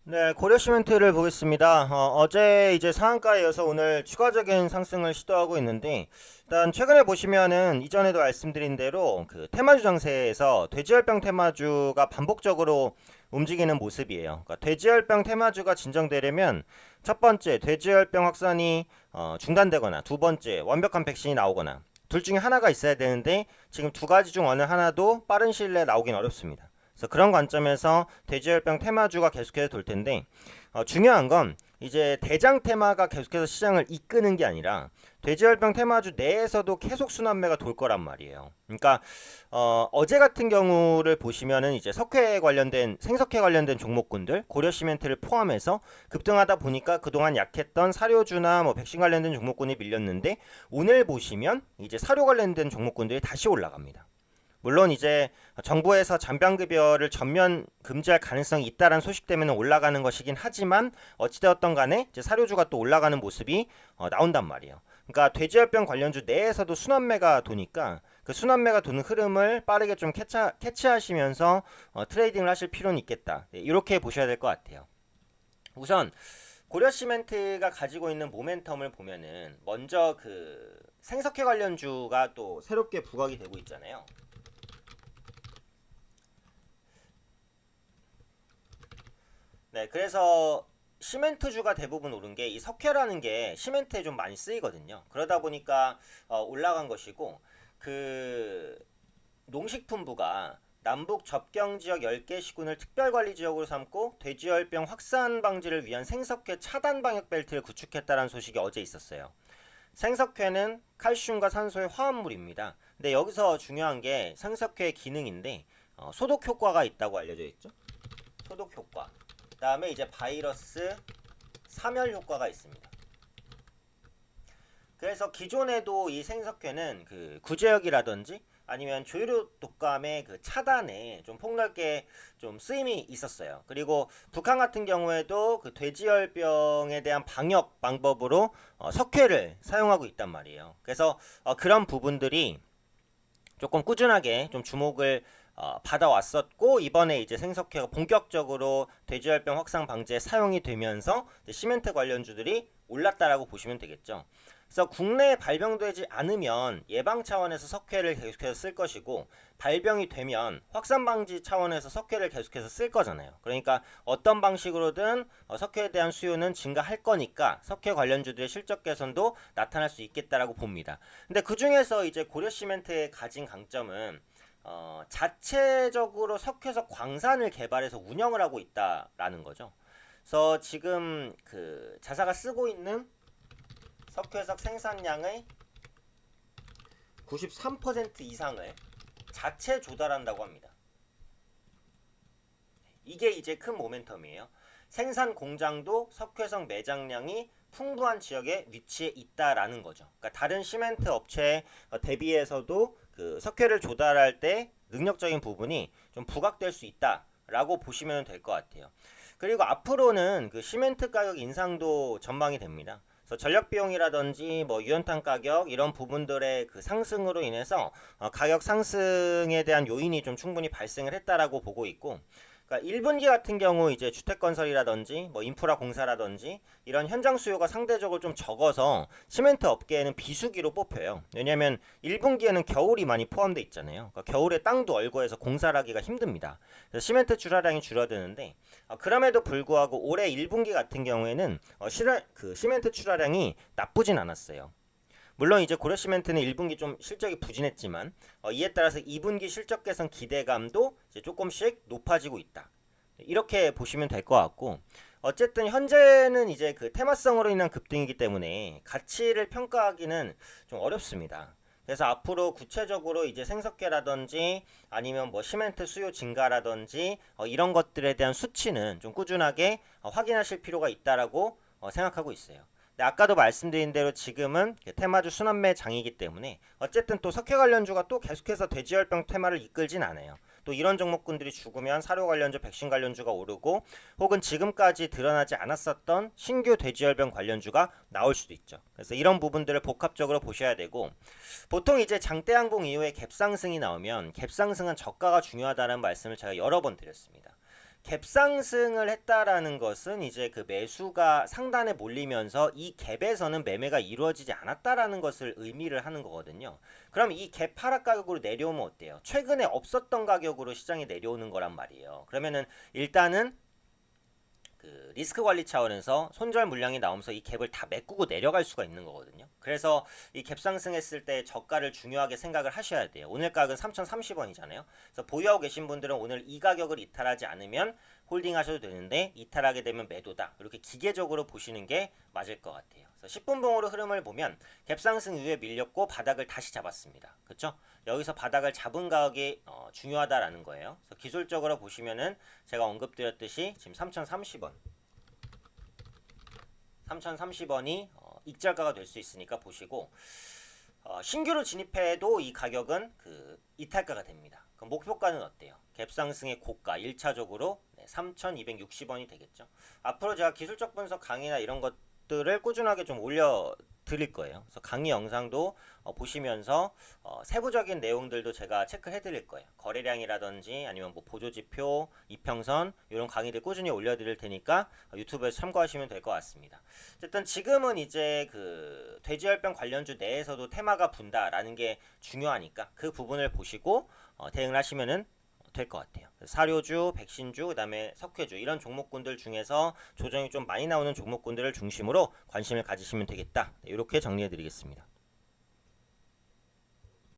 네, 고려시멘트를 보겠습니다. 어제 이제 상한가에 이어서 오늘 추가적인 상승을 시도하고 있는데, 일단 최근에 보시면은 이전에도 말씀드린 대로 그 테마주 장세에서 돼지열병 테마주가 반복적으로 움직이는 모습이에요. 그러니까 돼지열병 테마주가 진정되려면 첫 번째 돼지열병 확산이 중단되거나, 두 번째 완벽한 백신이 나오거나, 둘 중에 하나가 있어야 되는데 지금 두 가지 중 어느 하나도 빠른 시일 내에 나오긴 어렵습니다. 그래서 그런 관점에서 돼지열병 테마주가 계속해서 돌 텐데, 중요한 건 이제 대장 테마가 계속해서 시장을 이끄는 게 아니라 돼지열병 테마주 내에서도 계속 순환매가 돌 거란 말이에요. 그러니까 어제 같은 경우를 보시면은 이제 석회 관련된 생석회 관련된 종목군들 고려시멘트를 포함해서 급등하다 보니까 그동안 약했던 사료주나 뭐 백신 관련된 종목군이 밀렸는데, 오늘 보시면 이제 사료 관련된 종목군들이 다시 올라갑니다. 물론 이제 정부에서 잔병급여를 전면 금지할 가능성이 있다는 소식 때문에 올라가는 것이긴 하지만, 어찌되었던 간에 이제 사료주가 또 올라가는 모습이 나온단 말이에요. 그러니까 돼지열병 관련주 내에서도 순환매가 도니까 그 순환매가 도는 흐름을 빠르게 좀 캐치하시면서 트레이딩을 하실 필요는 있겠다. 네, 이렇게 보셔야 될 것 같아요. 우선 고려시멘트가 가지고 있는 모멘텀을 보면은 먼저 그 생석회 관련주가 또 새롭게 부각이 되고 있잖아요. 네, 그래서 시멘트주가 대부분 오른 게 이 석회라는 게 시멘트에 좀 많이 쓰이거든요. 그러다 보니까 올라간 것이고, 그 농식품부가 남북 접경 지역 10개 시군을 특별관리지역으로 삼고 돼지열병 확산 방지를 위한 생석회 차단 방역 벨트를 구축했다는 소식이 어제 있었어요. 생석회는 칼슘과 산소의 화합물입니다. 근데 여기서 중요한 게 생석회의 기능인데, 소독 효과가 있다고 알려져 있죠. 소독 효과. 그다음에 이제 바이러스 사멸 효과가 있습니다. 그래서 기존에도 이 생석회는 그 구제역이라든지 아니면 조류 독감의 그 차단에 좀 폭넓게 좀 쓰임이 있었어요. 그리고 북한 같은 경우에도 그 돼지열병에 대한 방역 방법으로 석회를 사용하고 있단 말이에요. 그래서 그런 부분들이 조금 꾸준하게 좀 주목을 받아왔었고, 이번에 이제 생석회가 본격적으로 돼지열병 확산 방지에 사용이 되면서 시멘트 관련주들이 올랐다라고 보시면 되겠죠. 그래서 국내에 발병되지 않으면 예방 차원에서 석회를 계속해서 쓸 것이고, 발병이 되면 확산 방지 차원에서 석회를 계속해서 쓸 거잖아요. 그러니까 어떤 방식으로든 석회에 대한 수요는 증가할 거니까 석회 관련주들의 실적 개선도 나타날 수 있겠다라고 봅니다. 근데 그 중에서 이제 고려시멘트의 가진 강점은 자체적으로 석회석 광산을 개발해서 운영을 하고 있다라는 거죠. 그래서 지금 그 자사가 쓰고 있는 석회석 생산량의 93% 이상을 자체 조달한다고 합니다. 이게 이제 큰 모멘텀이에요. 생산 공장도 석회석 매장량이 풍부한 지역에 위치해 있다라는 거죠. 그러니까 다른 시멘트 업체에 대비해서도 그 석회를 조달할 때 능력적인 부분이 좀 부각될 수 있다라고 보시면 될 것 같아요. 그리고 앞으로는 그 시멘트 가격 인상도 전망이 됩니다. 그래서 전력 비용이라든지 뭐 유연탄 가격 이런 부분들의 그 상승으로 인해서 가격 상승에 대한 요인이 좀 충분히 발생을 했다라고 보고 있고, 그러니까 1분기 같은 경우 이제 주택 건설이라든지 뭐 인프라 공사라든지 이런 현장 수요가 상대적으로 좀 적어서 시멘트 업계에는 비수기로 뽑혀요. 왜냐면 1분기에는 겨울이 많이 포함되어 있잖아요. 그러니까 겨울에 땅도 얼고 해서 공사를 하기가 힘듭니다. 그래서 시멘트 출하량이 줄어드는데, 그럼에도 불구하고 올해 1분기 같은 경우에는 그 시멘트 출하량이 나쁘진 않았어요. 물론 이제 고려시멘트는 1분기 좀 실적이 부진했지만 이에 따라서 2분기 실적 개선 기대감도 이제 조금씩 높아지고 있다. 이렇게 보시면 될 것 같고, 어쨌든 현재는 이제 그 테마성으로 인한 급등이기 때문에 가치를 평가하기는 좀 어렵습니다. 그래서 앞으로 구체적으로 이제 생석회라든지 아니면 뭐 시멘트 수요 증가라든지 이런 것들에 대한 수치는 좀 꾸준하게 확인하실 필요가 있다라고 생각하고 있어요. 네, 아까도 말씀드린 대로 지금은 테마주 순환매 장이기 때문에 어쨌든 또 석회 관련주가 또 계속해서 돼지열병 테마를 이끌진 않아요. 또 이런 종목군들이 죽으면 사료 관련주, 백신 관련주가 오르고, 혹은 지금까지 드러나지 않았었던 신규 돼지열병 관련주가 나올 수도 있죠. 그래서 이런 부분들을 복합적으로 보셔야 되고, 보통 이제 장대항공 이후에 갭상승이 나오면 갭상승은 저가가 중요하다는 말씀을 제가 여러 번 드렸습니다. 갭상승을 했다라는 것은 이제 그 매수가 상단에 몰리면서 이 갭에서는 매매가 이루어지지 않았다라는 것을 의미를 하는 거거든요. 그럼 이 갭 하락 가격으로 내려오면 어때요? 최근에 없었던 가격으로 시장이 내려오는 거란 말이에요. 그러면은 일단은 그 리스크 관리 차원에서 손절 물량이 나오면서 이 갭을 다 메꾸고 내려갈 수가 있는 거거든요. 그래서 이 갭 상승했을 때 저가를 중요하게 생각을 하셔야 돼요. 오늘 가격은 3,030원이잖아요. 그래서 보유하고 계신 분들은 오늘 이 가격을 이탈하지 않으면 홀딩 하셔도 되는데 이탈하게 되면 매도다. 이렇게 기계적으로 보시는 게 맞을 것 같아요. 그래서 10분 봉으로 흐름을 보면 갭 상승 이후에 밀렸고 바닥을 다시 잡았습니다. 그렇죠? 여기서 바닥을 잡은 가격이 중요하다라는 거예요. 그래서 기술적으로 보시면은 제가 언급드렸듯이 지금 3,030원 3,030원이 익절가가 될 수 있으니까 보시고 신규로 진입해도 이 가격은 그 이탈가가 됩니다. 그럼 목표가는 어때요? 갭상승의 고가 1차적으로 3,260원이 되겠죠. 앞으로 제가 기술적 분석 강의나 이런 것들을 꾸준하게 좀 올려 드릴 거예요. 그래서 강의 영상도 보시면서 세부적인 내용들도 제가 체크해 드릴 거예요. 거래량이라든지 아니면 뭐 보조지표, 이평선 이런 강의들 꾸준히 올려 드릴 테니까 유튜브에서 참고하시면 될 것 같습니다. 어쨌든 지금은 이제 그 돼지열병 관련주 내에서도 테마가 분다라는 게 중요하니까 그 부분을 보시고 대응을 하시면은 될 것 같아요. 사료주, 백신주, 그다음에 석회주 이런 종목군들 중에서 조정이 좀 많이 나오는 종목군들을 중심으로 관심을 가지시면 되겠다. 이렇게 정리해 드리겠습니다.